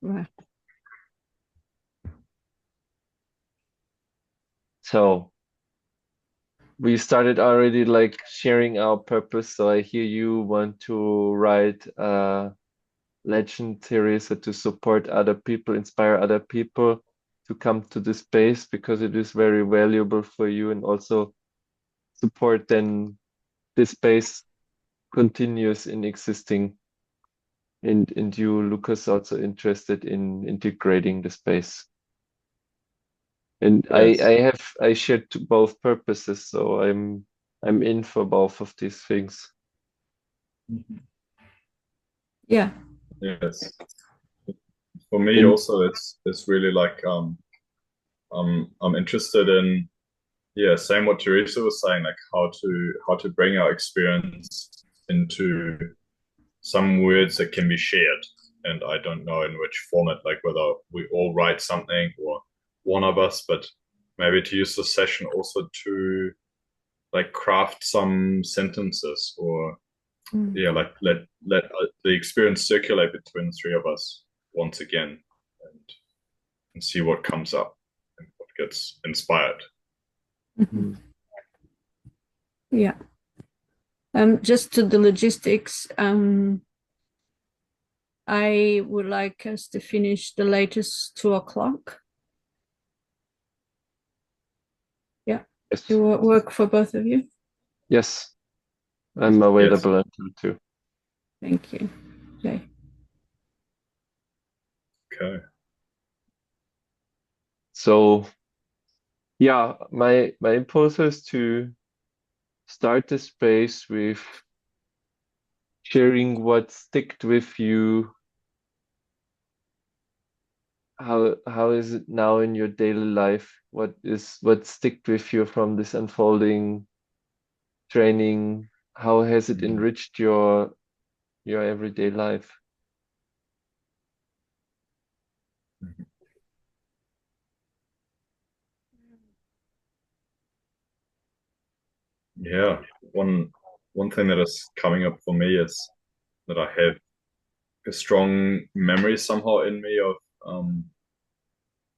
Right. So we started already like sharing our purpose. So I hear you want to write legend, Teresa, to support other people, inspire other people to come to this space because it is very valuable for you, and also support then this space continues in existing. And you, Lucas, also interested in integrating the space. And Yes. I shared both purposes, so I'm in for both of these things. Mhm. Yeah. Yes. For me And also, it's really like I'm interested in, yeah, same what Teresa was saying, like how to bring our experience into some words that can be shared. And I don't know in which format, like whether we all write something or one of us, but maybe to use the session also to like craft some sentences or Mm. yeah, like let the experience circulate between the three of us once again, and see what comes up and what gets inspired. Mhm. Yeah. Just to the logistics, I would like us to finish the latest 2 o'clock. Yeah. yes, Do it work for both of you? yes, I'm Yes. available until 2. Thank you. Okay. Okay. So yeah, my impulse is to start the space with sharing what sticked with you. How is it now in your daily life? What sticked with you from this unfolding training? How has it Mm. enriched your everyday life? Yeah. One thing that is coming up for me is that I have a strong memory somehow in me of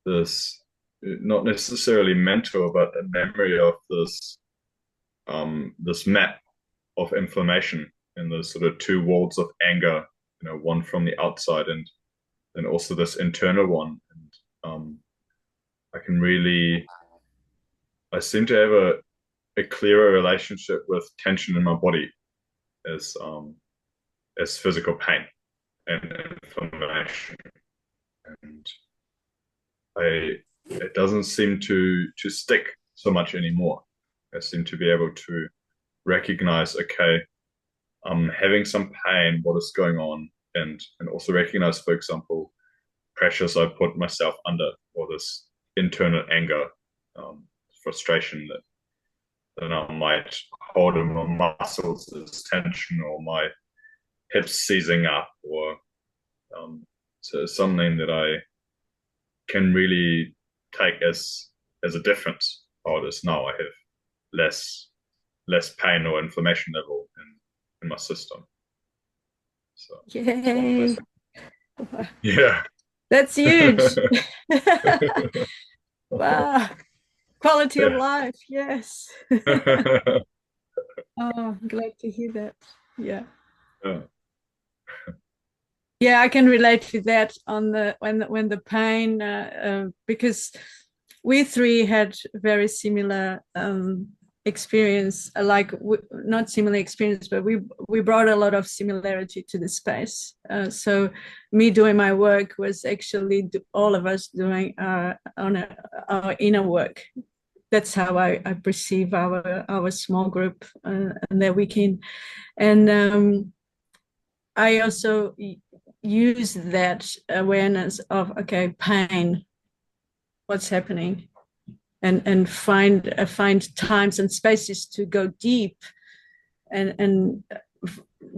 this, not necessarily mentor, but a memory of this map of information in the sort of two worlds of anger, one from the outside and also this internal one. And I can really, I seem to have a clearer relationship with tension in my body as physical pain and inflammation. And I it doesn't seem to stick so much anymore. I seem to be able to recognize, okay, I'm having some pain, what is going on, and also recognize, for example, pressures I put myself under, or this internal anger, frustration that I might hold in my muscles as tension, or my hips seizing up, or so something that I can really take as a difference. How it is now, I have less less pain or inflammation level in my system. So it's one Yay. blessing. Yeah. That's huge. Wow. Quality of Yeah. life. Yes. Oh, glad to hear that. Yeah. Yeah. Yeah, I can relate to that on the when the pain because we three had very similar experience, like not similar experience, but we brought a lot of similarity to the space. So me doing my work was actually all of us doing our inner work. That's how I perceive our small group and their weekend, and I also use that awareness of okay, pain, what's happening, and find times and spaces to go deep and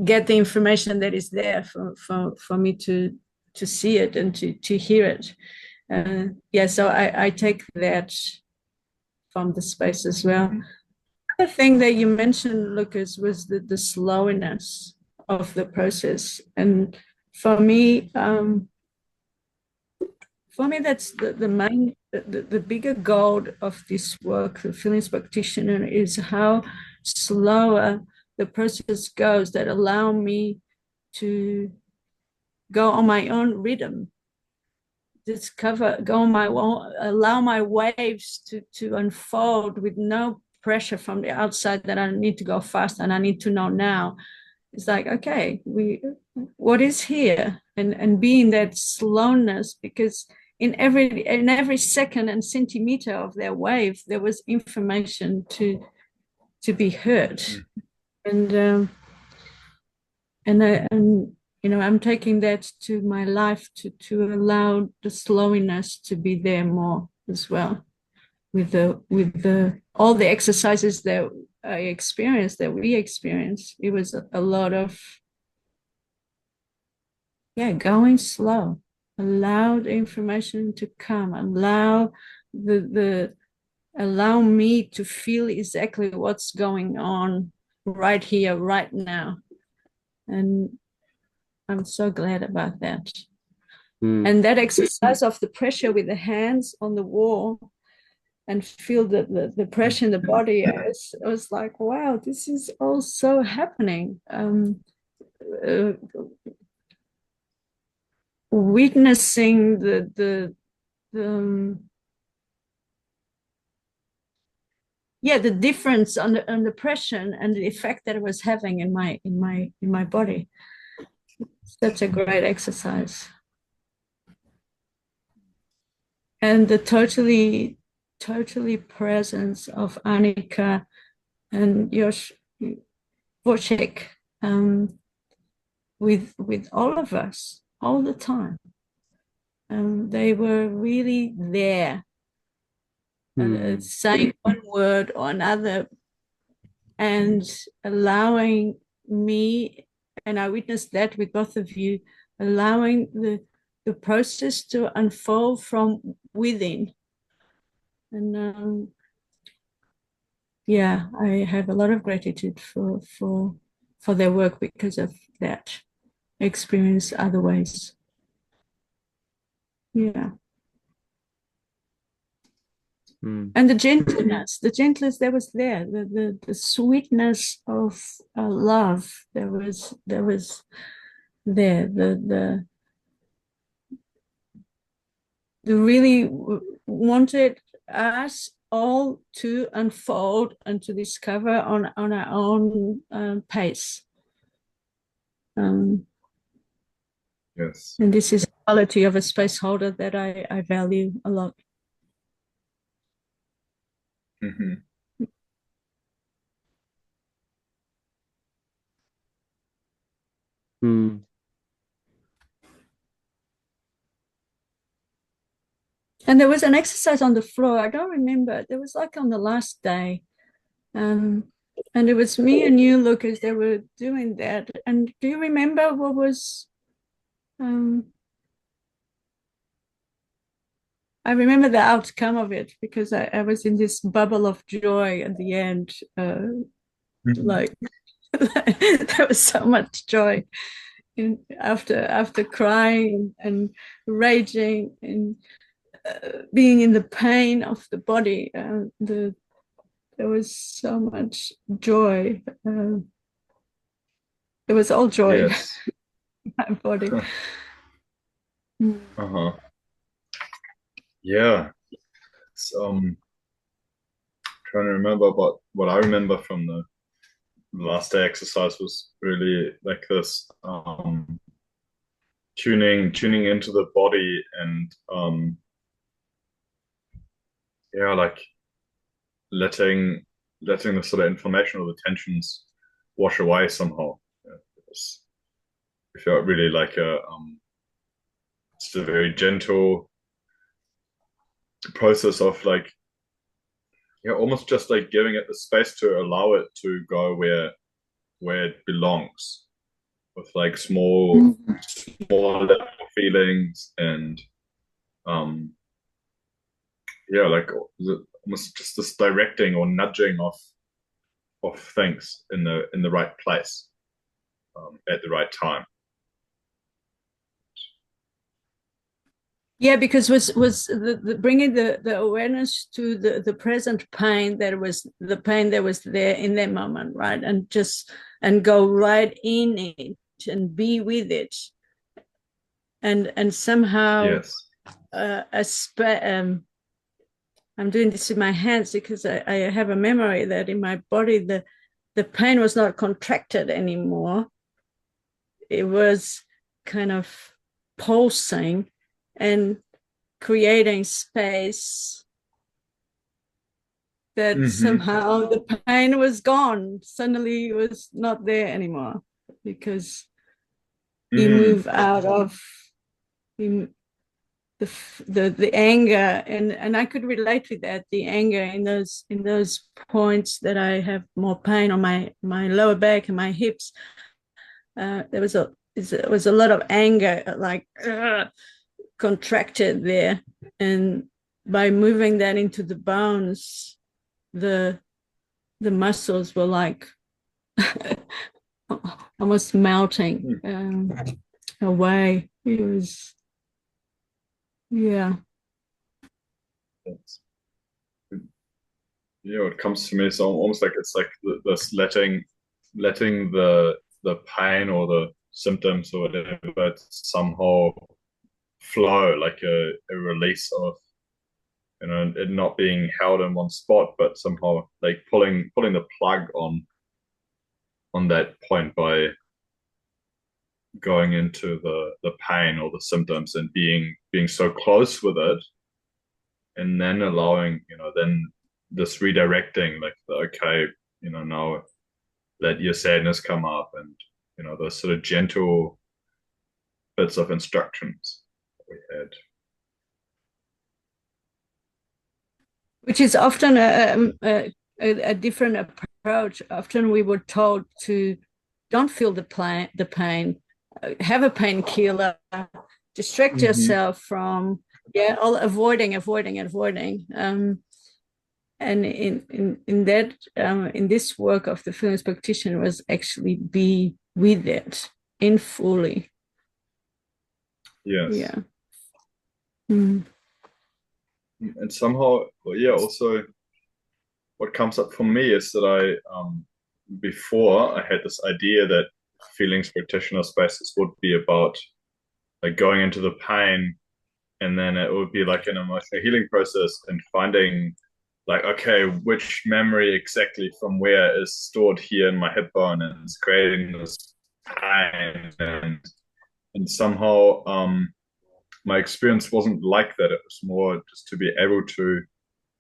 get the information that is there for me to see it and to hear it. Yeah, so I take that from the space as well. The thing that you mentioned, Lucas, was the slowness of the process. And for me, for me, that's the main, the bigger goal of this work, the feelings practitioner, is how slower the process goes that allow me to go on my own rhythm, discover, go on my own, allow my waves to unfold with no pressure from the outside that I need to go fast and I need to know now. It's like, okay, what is here? And be in that slowness, because in every second and centimeter of their wave, there was information to be heard. And you know, I'm taking that to my life to allow the slowiness to be there more as well, with the all the exercises that I experienced, that we experienced. It was a lot of going slow, allow the information to come, allow allow me to feel exactly what's going on right here, right now. And I'm so glad about that. And that exercise of the pressure with the hands on the wall and feel the pressure in the body, I was like, wow, this is also happening. Witnessing the difference on the pressure and the effect that it was having in my body. Such a great exercise. And the totally presence of Annika and Wojciech with all of us all the time. They were really there, saying one word or another and allowing me, and I witnessed that with both of you, allowing the process to unfold from within. And I have a lot of gratitude for their work because of that experience other ways. Yeah. And the gentleness that was there, the sweetness of love that was there, the really wanted us all to unfold and to discover on our own pace. Yes. And this is the quality of a space holder that I value a lot. Mm-hmm. And there was an exercise on the floor. I don't remember. There was like on the last day. And it was me and you, Lukas, that were doing that. And do you remember what was... I remember the outcome of it because I was in this bubble of joy at the end. Like there was so much joy after crying and raging and being in the pain of the body. There was so much joy. It was all joy. Yes. In my body. Yeah. It's, trying to remember what I remember from the last day exercise was really like this tuning into the body and like letting the sort of inflammation or the tensions wash away somehow. It felt really like it's a very gentle process of like almost just like giving it the space to allow it to go where it belongs, with like small little feelings and like almost just this directing or nudging of things in the right place at the right time. Yeah, because was the bringing the awareness to the present pain, that was the pain that was there in that moment, right? And go right in it and be with it, and somehow Yes. I'm doing this with my hands because I have a memory that in my body the pain was not contracted anymore. It was kind of pulsing and creating space, that somehow the pain was gone. Suddenly it was not there anymore because you move out of the the anger, and I could relate with that, the anger in those points that I have more pain on my lower back and my hips. There was a lot of anger, like contracted there, and by moving that into the bones, the muscles were like almost melting away. It was, yeah. Yeah, what comes to me is almost like it's like this letting the pain or the symptoms or whatever somehow flow, like a release of, you know, it not being held in one spot, but somehow like pulling the plug on that point by going into the pain or the symptoms and being so close with it, and then allowing, you know, then this redirecting, like okay, you know, now let your sadness come up, and you know, those sort of gentle bits of instructions that we had. Which is often a different approach. Often we were told to don't feel the pain, have a painkiller, distract yourself from, all avoiding. And in that in this work of the feelings practitioner was actually be with it in fully. Yes. Yeah. Mm. And somehow, well, yeah, also what comes up for me is that before I had this idea that feelings practitioner spaces would be about like going into the pain, and then it would be like an emotional healing process and finding like, okay, which memory exactly from where is stored here in my hip bone and it's creating this pain, and somehow my experience wasn't like that. It was more just to be able to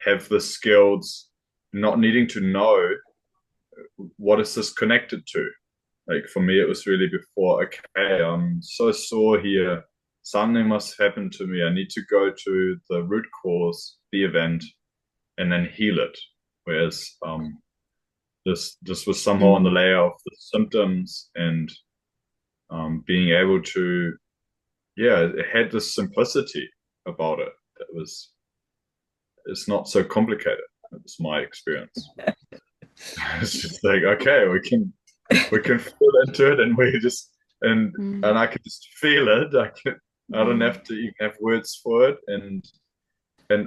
have the skills, not needing to know what is this connected to. Like for me, it was really before, okay, I'm so sore here. Something must happen to me. I need to go to the root cause, the event, and then heal it. Whereas this was somehow on the layer of the symptoms, and being able to, yeah, it had this simplicity about it that was, it's not so complicated. That was my experience. It's just like, okay, we can feel into it, and we just and I can just feel it. I don't have to even have words for it, and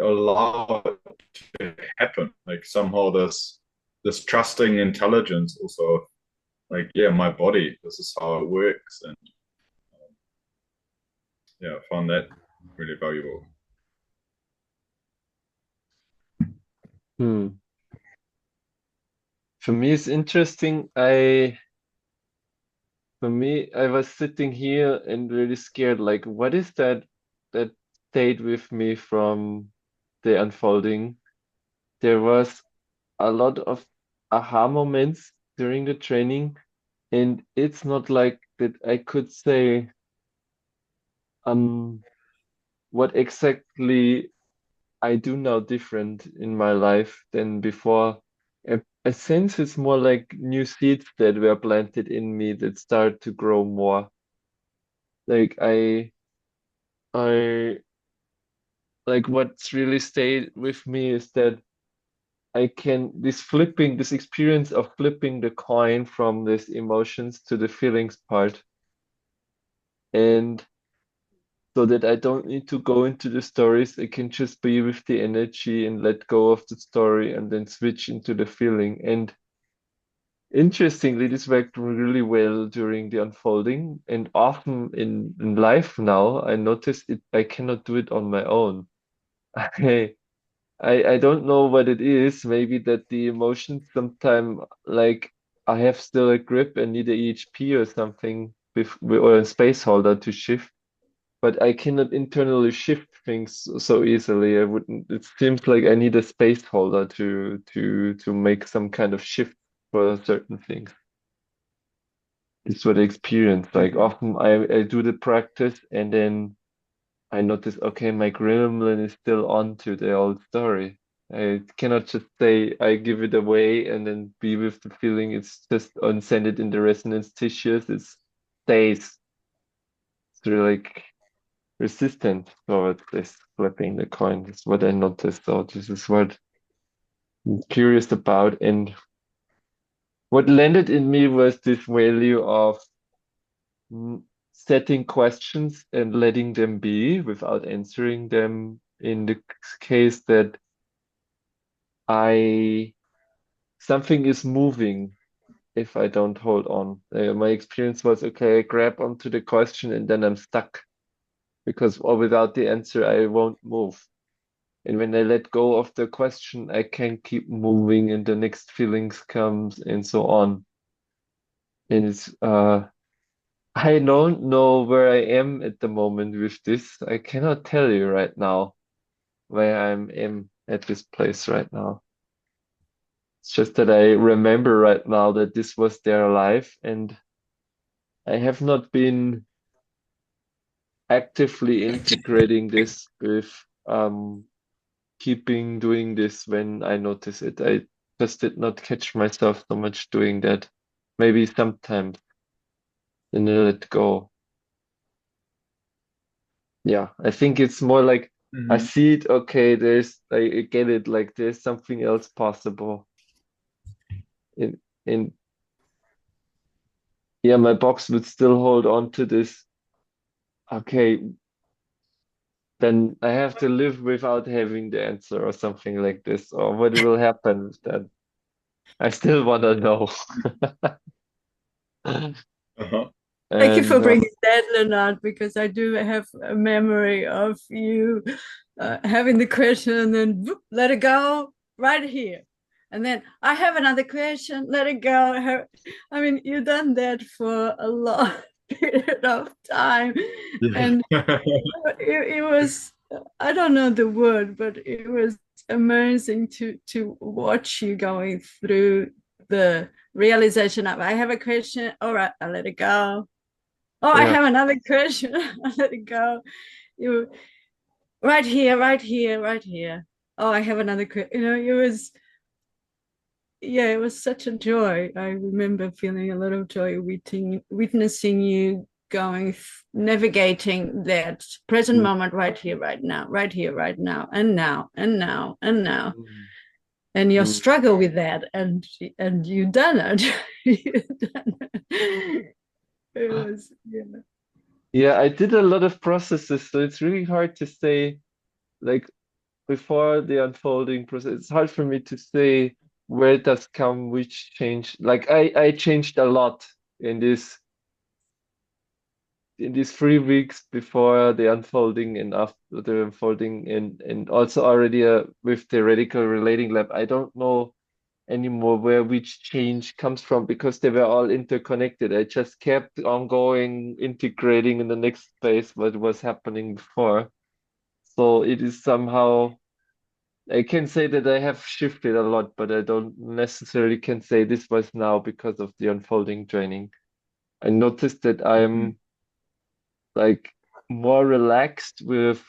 allow it to happen. Like somehow this trusting intelligence also, like, yeah, my body, this is how it works, and yeah, I found that really valuable. For me, it's interesting. For me, I was sitting here and really scared. Like, what is that stayed with me from the unfolding? There was a lot of aha moments during the training, and it's not like that I could say what exactly I do now different in my life than before. I sense it's more like new seeds that were planted in me that start to grow more. Like I like what's really stayed with me is that I can this experience of flipping the coin from this emotions to the feelings part. And so that I don't need to go into the stories. I can just be with the energy and let go of the story and then switch into the feeling. And interestingly, this worked really well during the unfolding. And often in life now, I notice it, I cannot do it on my own. I I don't know what it is. Maybe that the emotions sometimes like I have still a grip and need a EHP or something or a space holder to shift, but I cannot internally shift things so easily. I wouldn't. It seems like I need a space holder to make some kind of shift for certain things. It's what I experience. Like often I do the practice and then I notice, okay, my gremlin is still on to the old story. I cannot just say I give it away and then be with the feeling. It's just and send it in the resonance tissues. It stays. It's really like resistant towards this flipping the coin. That's what I noticed. So this is what I'm curious about. And what landed in me was this value of setting questions and letting them be without answering them in the case that I something is moving if I don't hold on. My experience was okay, I grab onto the question and then I'm stuck because or without the answer I won't move. And when I let go of the question, I can keep moving and the next feelings comes and so on. And it's I don't know where I am at the moment with this. I cannot tell you right now where am at this place right now. It's just that I remember right now that this was their life, and I have not been actively integrating this with keeping doing this when I notice it. I just did not catch myself so much doing that. Maybe sometimes, and then let go. Yeah, I think it's more like I Mhm. see it, okay, I get it, like there's something else possible. In yeah, my box would still hold on to this. Okay, then I have to live without having the answer or something like this, or what will happen with that? I still want to know. Uh-huh. Thank you for And bringing that, Leonard, because I do have a memory of you having the question and then whoop, let it go right here. And then I have another question, let it go. I mean, you've done that for a long period of time. And it was, I don't know the word, but it was amazing to watch you going through the realization of I have a question, all right, I'll let it go. Oh, I yeah, have another question. I'll let it go. You right here, right here, right here. Oh, I have another question. It was yeah, it was such a joy. I remember feeling a lot of joy witnessing you going navigating that present mm, moment right here, right now, right here, right now, and now, and now, and now. mm, And your mm. struggle with that, and you done it. You done it. It was yeah. Yeah, I did a lot of processes, so it's really hard to say, like before the unfolding process, it's hard for me to say where it does come, which change. Like I changed a lot in this in these 3 weeks before the unfolding and after the unfolding and also already with the radical relating lab, I don't know anymore where which change comes from because they were all interconnected. I just kept on going, integrating in the next space what was happening before. So it is somehow I can say that I have shifted a lot, but I don't necessarily can say this was now because of the unfolding training. I noticed that Mhm. I'm like more relaxed with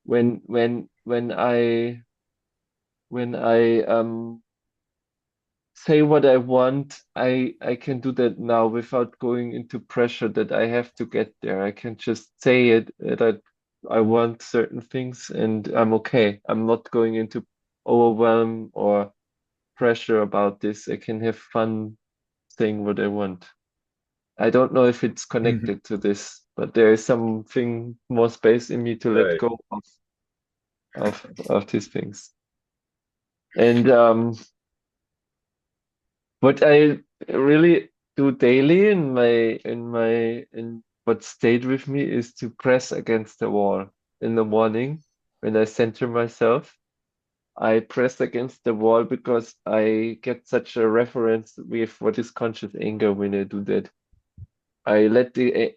when I say what I want, I can do that now without going into pressure that I have to get there. I can just say it that I want certain things and I'm okay. I'm not going into overwhelm or pressure about this. I can have fun saying what I want. I don't know if it's Mhm. connected to this. but there is something more space in me to let Right. go of these things. And what I really do daily in what stayed with me is to press against the wall in the morning when I center myself. I press against the wall because I get such a reference with what is conscious anger when I do that. I let the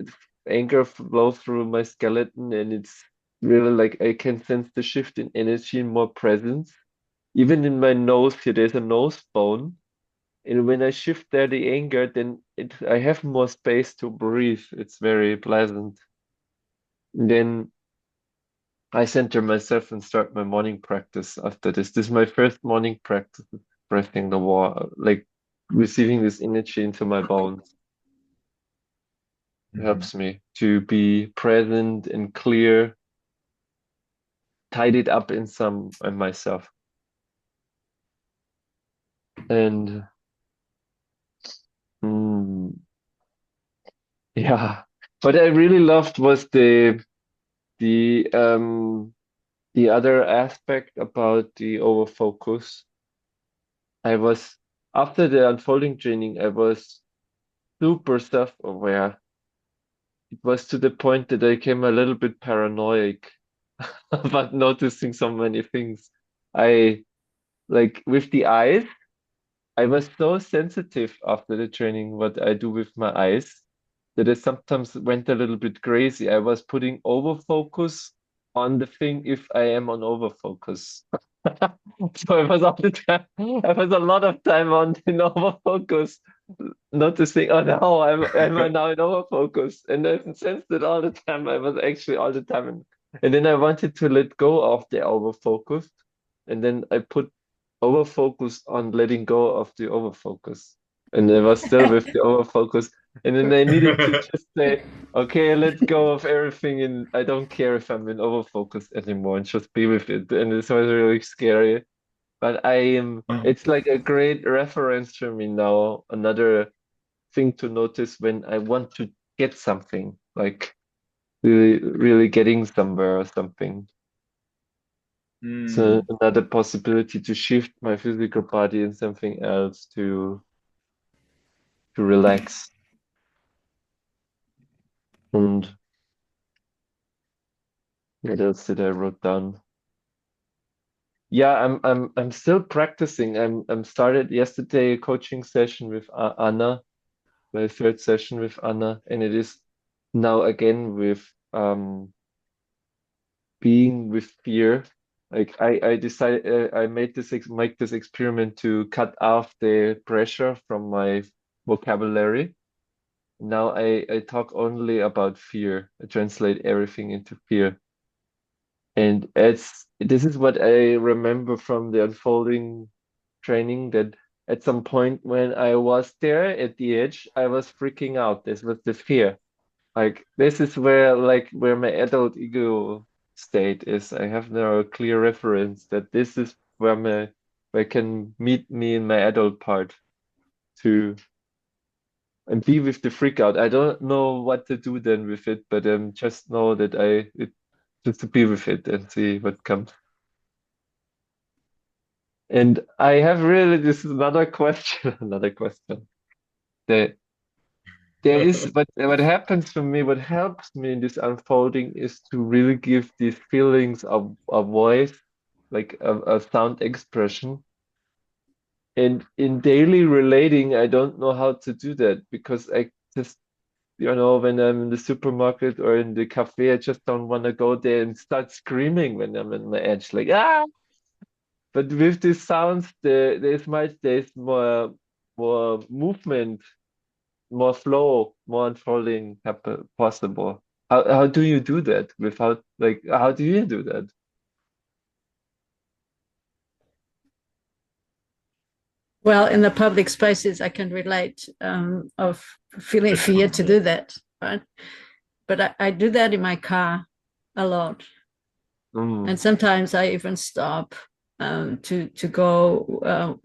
anger flow through my skeleton, and it's really like I can sense the shift in energy and more presence. Even in my nose here, there's a nose bone. And when I shift there the anger, then I have more space to breathe. It's very pleasant. And then I center myself and start my morning practice after this. This is my first morning practice, breathing the wall, like receiving this energy into my bones. It Mhm. helps me to be present and clear, tied it up in myself. And mm, yeah, what I really loved was the the other aspect about the overfocus. I was after the unfolding training, I was super self-aware. It was to the point that I became a little bit paranoid about noticing so many things. I like with the eyes, I was so sensitive after the training what I do with my eyes that I sometimes went a little bit crazy. I was putting overfocus on the thing if I am on overfocus. So I was all the time, I was a lot of time on in overfocus, noticing, oh no, am I now in overfocus? And I sensed it all the time. I was actually all the time. And then I wanted to let go of the overfocus. And then I put overfocus on letting go of the overfocus. And I was still with the overfocus. And then I needed to just say, okay, let go of everything. And I don't care if I'm in overfocus anymore and just be with it. And it was really scary. But it's like a great reference for me now. Another thing to notice when I want to get something, like really getting somewhere or something. So Mm. another possibility to shift my physical body in something else to relax. And what else did I wrote down? Yeah, I'm still practicing. I'm started yesterday a coaching session with Anna, my third session with Anna, and it is now again with being with fear. Like I decided I made make this experiment to cut off the pressure from my vocabulary. Now I talk only about fear. I translate everything into fear. And this is what I remember from the unfolding training that at some point when I was there at the edge, I was freaking out. This was the fear. Like this is where my adult ego state is. I have now a clear reference that this is where I can meet me in my adult part to and be with the freak out. I don't know what to do then with it, but just know that just to be with it and see what comes. And I have really this is another question, another question. The There is, but what happens for me, what helps me in this unfolding is to really give these feelings a voice, like a sound expression. And in daily relating, I don't know how to do that because I just, when I'm in the supermarket or in the cafe, I just don't want to go there and start screaming when I'm in my edge, like, ah! But with these sounds, there's more movement, more flow, more unfolding happen possible. How do you do that without like how do you do that? Well, in the public spaces, I can relate of feeling fear to do that, right? But I do that in my car a lot, and sometimes I even stop to go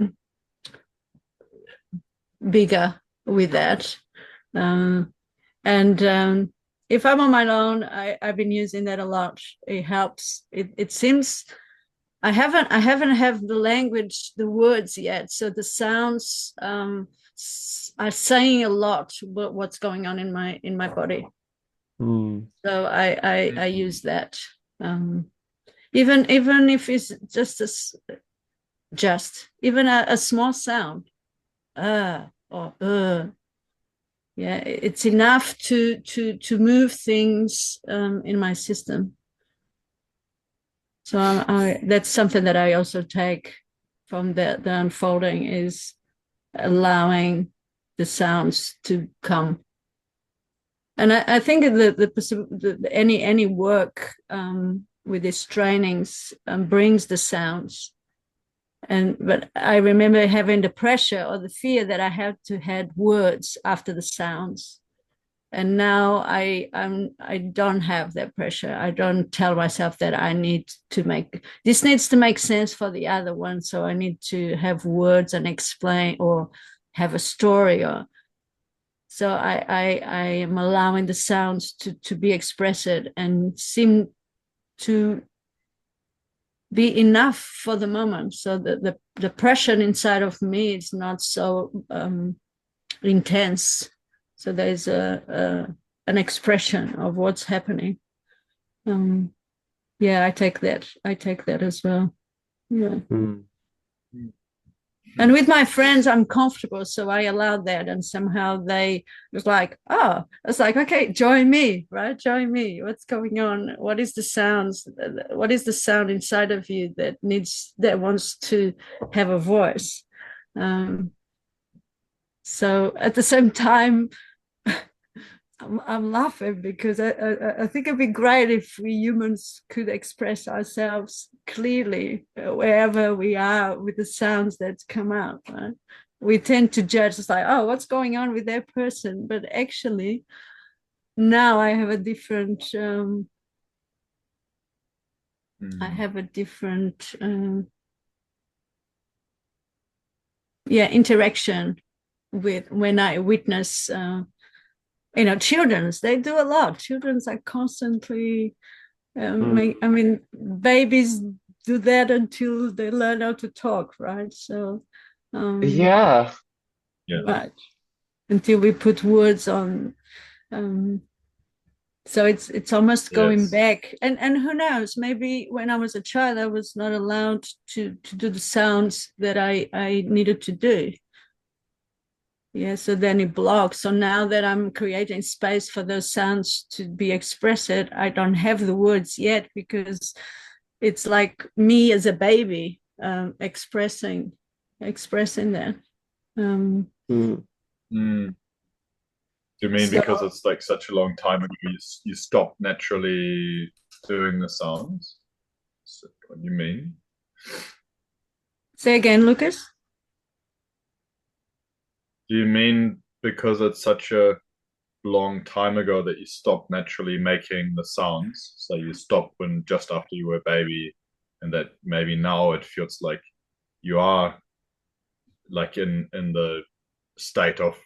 bigger with that, and if I'm on my own, I've been using that a lot. It helps. It seems I haven't have the language, the words yet. So the sounds are saying a lot about what's going on in my body. So I use that. Even if it's just even a small sound, or yeah, it's enough to move things in my system. So that's something that I also take from the unfolding, is allowing the sounds to come. And I think any work with these trainings brings the sounds. But I remember having the pressure or the fear that I had to add words after the sounds. And now I don't have that pressure. I don't tell myself that I need to this needs to make sense for the other one. So I need to have words and explain or have a story. Or so I am allowing the sounds to be expressed and seem to be enough for the moment. So the pressure inside of me is not so intense. So there's an expression of what's happening. Yeah, I take that as well. Yeah. And with my friends, I'm comfortable, so I allowed that, and somehow they was like, "Oh," it's like, "Okay, join me, right? Join me. What's going on? What is the sounds? What is the sound inside of you that wants to have a voice?" So at the same time, I'm laughing because I think it'd be great if we humans could express ourselves clearly wherever we are with the sounds that come out. Right? We tend to judge, it's like, oh, what's going on with that person? But actually, now I have a different. Interaction with when I witness. Children's, they do a lot. Children's are constantly, babies do that until they learn how to talk, right? So, yeah, right. Until we put words on, so it's almost going back. And who knows? Maybe when I was a child, I was not allowed to do the sounds that I needed to do. Yeah, so then it blocks. So now that I'm creating space for those sounds to be expressed, I don't have the words yet because it's like me as a baby expressing that. Do you mean because it's like such a long time ago, you stop naturally doing the sounds? Is that what you mean? Say again, Lucas? Do you mean because it's such a long time ago that you stopped naturally making the sounds? So you stopped when just after you were a baby, and that maybe now it feels like you are like in the state of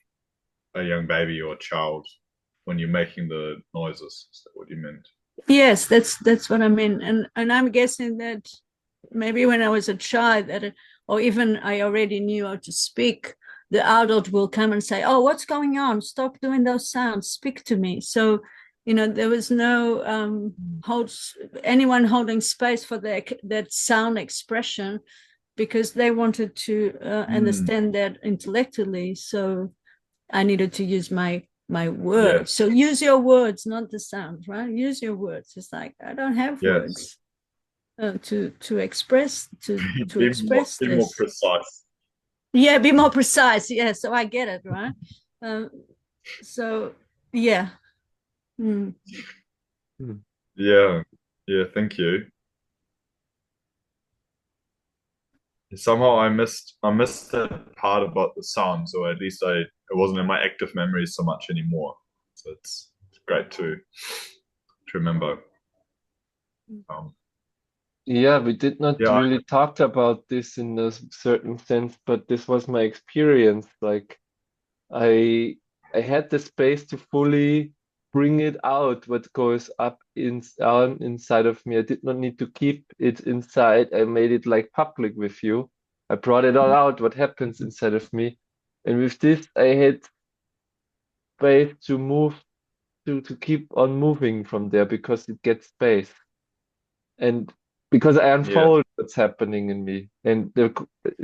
a young baby or a child when you're making the noises. Is that what you meant? Yes, that's what I mean. And I'm guessing that maybe when I was a child, or even I already knew how to speak, the adult will come and say, "Oh, what's going on? Stop doing those sounds. Speak to me." So, there was no anyone holding space for that sound expression because they wanted to understand that intellectually. So I needed to use my words. Yes. So use your words, not the sound, right? Use your words. It's like I don't have words to express express be more precise. Yeah, be more precise. Yeah, so I get it, right? So yeah. Yeah, thank you. Somehow I missed that part about the sounds, or at least it wasn't in my active memories so much anymore. So it's great to remember. Yeah, we did not really talk about this in a certain sense, but this was my experience. Like I had the space to fully bring it out, what goes up inside of me. I did not need to keep it inside. I made it like public with you. I brought it all out, what happens inside of me. And with this, I had space to move, to keep on moving from there because it gets space. And because I unfold what's happening in me. And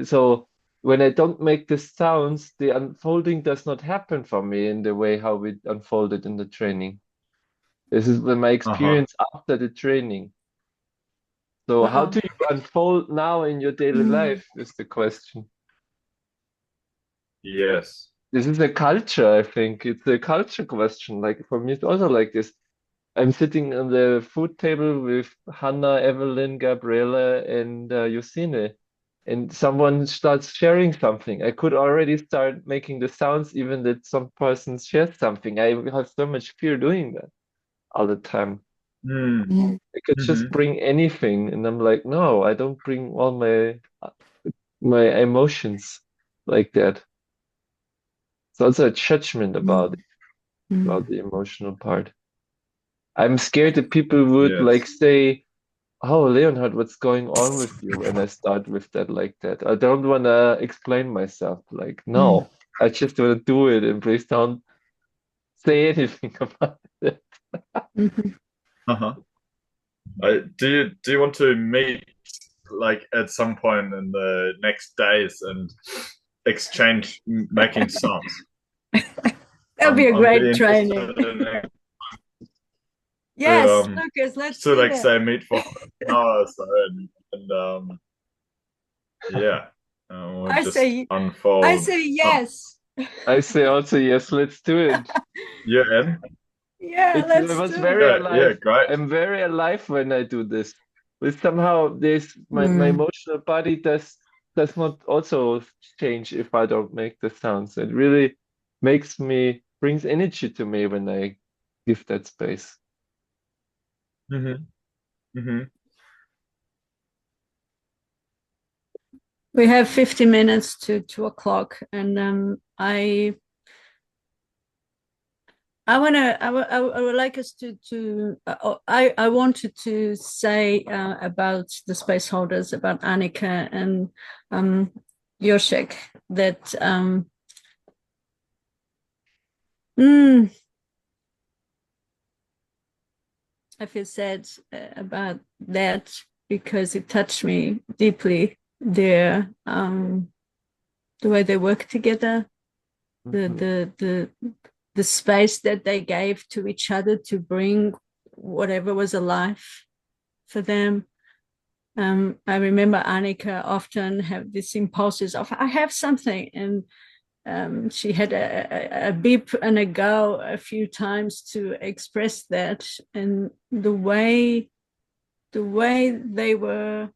so when I don't make the sounds, the unfolding does not happen for me in the way how we unfolded in the training. This is my experience after the training. So how Wow. do you unfold now in your daily life is the question. Yes. This is a culture, I think. It's a culture question. Like for me, it's also like this. I'm sitting on the food table with Hannah, Evelyn, Gabriela, and Yosine, and someone starts sharing something. I could already start making the sounds, even that some person shares something. I have so much fear doing that all the time. I could just bring anything, and I'm like, no, I don't bring all my emotions like that. It's also a judgment about the emotional part. I'm scared that people would like Yes. say, "Oh, Leonhard, what's going on with you?" And I start with that like that. I don't want to explain myself. Like, no, I just want to do it, and please don't say anything about it. Uh-huh. Do you want to meet like at some point in the next days and exchange making sounds? That'll be a I'm great really training. interested in it Yes, Lucas, let's to do like that. say meet for an hour or so and yeah, we'll I just say unfold. yes. I say also yes, let's do it. Yeah, and Yeah, I let's was do very it. yeah, alive. great. I'm very alive when I do this. But somehow this my emotional body does not also change if I don't make the sounds. It really brings energy to me when I give that space. Mm-hmm. We have 50 minutes to 2 o'clock, and I would like us I wanted to say about the space holders, about Annika and Wojciech, that I feel sad about that because it touched me deeply. The way they work together, the space that they gave to each other to bring whatever was alive for them. I remember Annika often have these impulses of, I have something. And she had a beep and a go a few times to express that. And the way they were,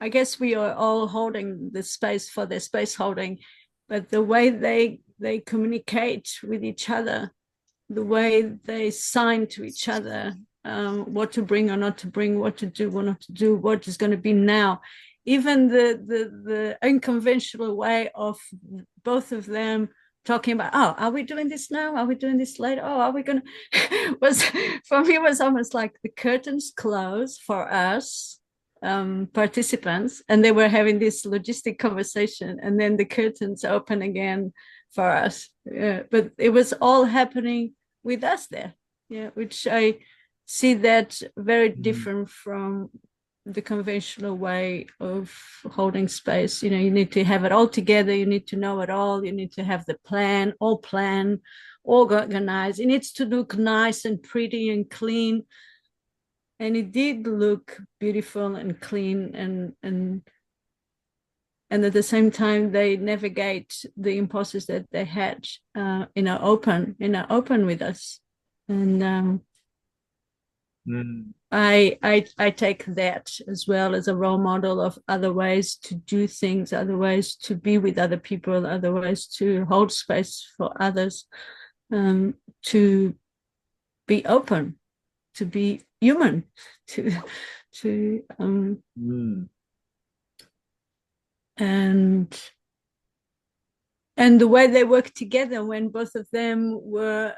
I guess we are all holding the space for their space holding, but the way they communicate with each other, the way they sign to each other, what to bring or not to bring, what to do or not to do, what is going to be now. Even the unconventional way of both of them talking about, oh, are we doing this now? Are we doing this later? Oh, are we going to, was for me was almost like the curtains close for us participants, and they were having this logistic conversation, and then the curtains open again for us. But it was all happening with us there, which I see that very different from the conventional way of holding space. You need to have it all together, you need to know it all, you need to have the plan, all organized. It needs to look nice and pretty and clean, and it did look beautiful and clean, and at the same time they navigate the impulses that they had in an open with us. And I take that as well as a role model of other ways to do things, other ways to be with other people, other ways to hold space for others, to be open, to be human, to and the way they work together when both of them were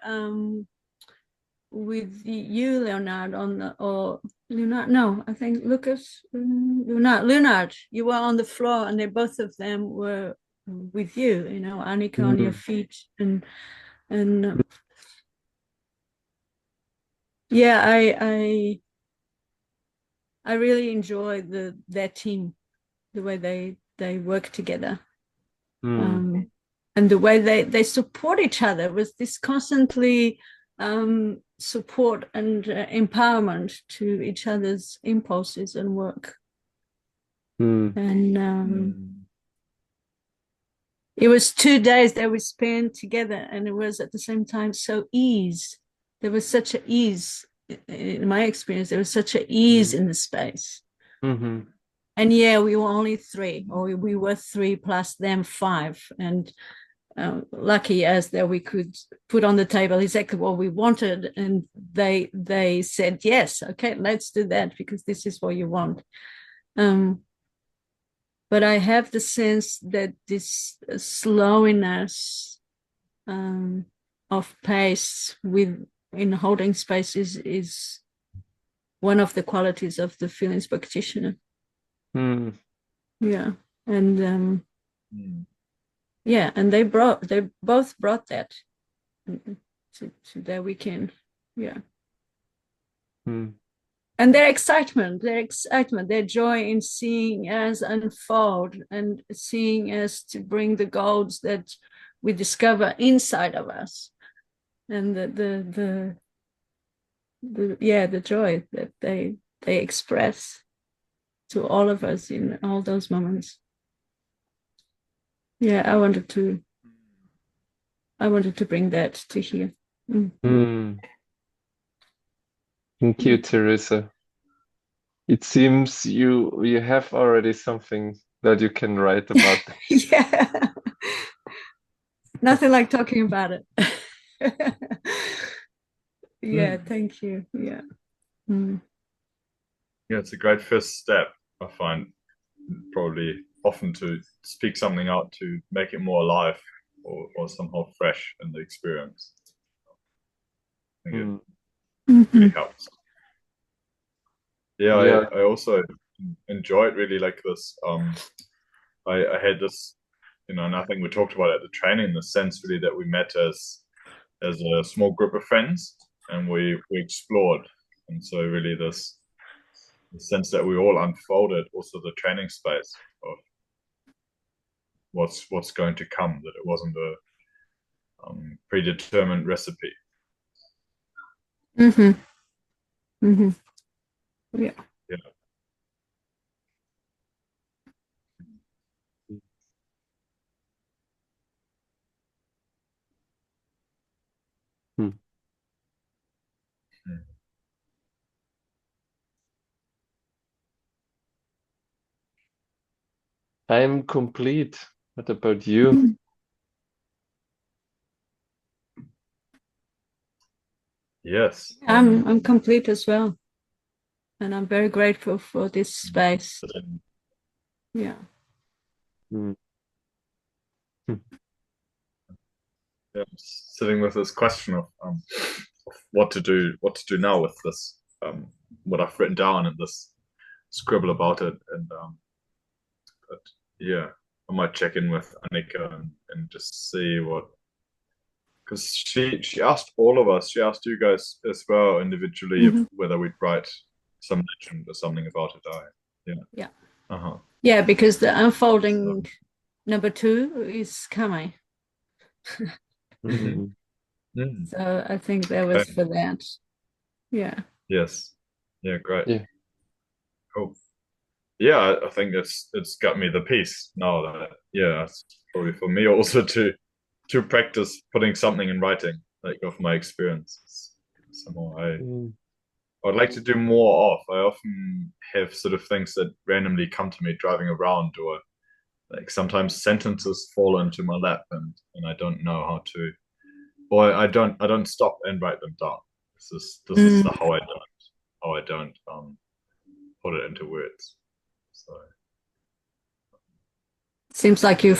with you, Leonard, or Leonard, no, I think Lukas, Leonard, you were on the floor, and both of them were with you, Annika on your feet, and yeah, I really enjoy their team, the way they work together, and the way they support each other with this constantly support and empowerment to each other's impulses and work. And it was 2 days that we spent together, and it was at the same time so ease. There was such an ease, in my experience, there was such an ease in the space. And yeah, we were only 3, or we were 3 plus them 5, and lucky as that we could put on the table exactly what we wanted, and they said yes, okay, let's do that because this is what you want. But I have the sense that this slowness of pace in holding space is one of the qualities of the feelings practitioner. Yeah, and yeah, and they both brought that to their weekend. Yeah. And their excitement, their joy in seeing us unfold and seeing us to bring the golds that we discover inside of us, and the joy that they express to all of us in all those moments. Yeah, I wanted to bring that to here. Thank you, Teresa. It seems you have already something that you can write about. Yeah. Nothing like talking about it. Yeah, thank you. Yeah. Yeah, it's a great first step, I find, probably often to speak something out to make it more alive or somehow fresh in the experience. I think it really helps. Yeah, I also enjoyed really like this. I had this, and I think we talked about it at the training, the sense really that we met as a small group of friends, and we explored, and so really the sense that we all unfolded also the training space of what's going to come, that it wasn't a predetermined recipe. Yeah. I'm complete. What about you? Yes. I'm complete as well. And I'm very grateful for this space. Yeah. Yeah, sitting with this question of what to do now with this, what I've written down and this scribble about it, and but yeah, I might check in with Annika and just see what, because she asked all of us, she asked you guys as well individually if whether we'd write some legend or something about it. Yeah. Uh-huh. Yeah, because the unfolding number 2 is coming. So I think that was for that. Yeah. Yes. Yeah, great. Yeah. Cool. Yeah, I think it's got me the piece now that it's probably for me also to practice putting something in writing, like of my experiences. Somehow I would like to do more of. I often have sort of things that randomly come to me driving around, or like sometimes sentences fall into my lap and I don't know how to, or I don't stop and write them down. This is how I don't put it into words. So seems like you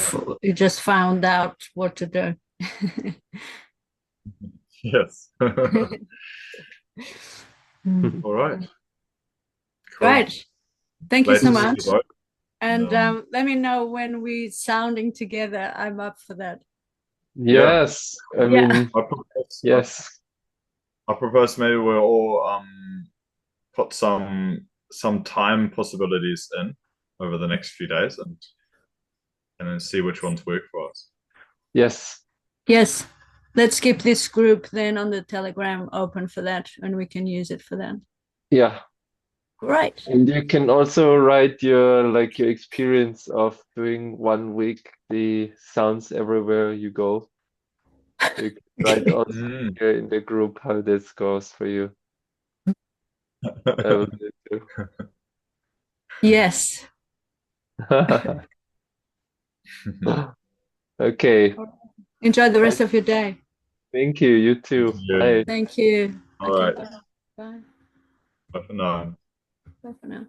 just found out what to do. Yes. Mm. All right. Cool. Right. Thank you so Later, see much. you both. And let me know when we're sounding together. I'm up for that. Yes, I Yeah. mean, yes. I propose maybe we'll all put some time possibilities in over the next few days and then see which ones work for us. Yes. Yes. Let's keep this group then on the Telegram open for that, and we can use it for that. Yeah. Great. And you can also write your experience of doing 1 week the sounds everywhere you go. You can write also here in the group how this goes for you. I will do too. Yes. Okay. Enjoy the rest of your day. Thank you. You too. Bye. Thank you. All Okay, right. bye. Bye. Bye for now. Bye for now.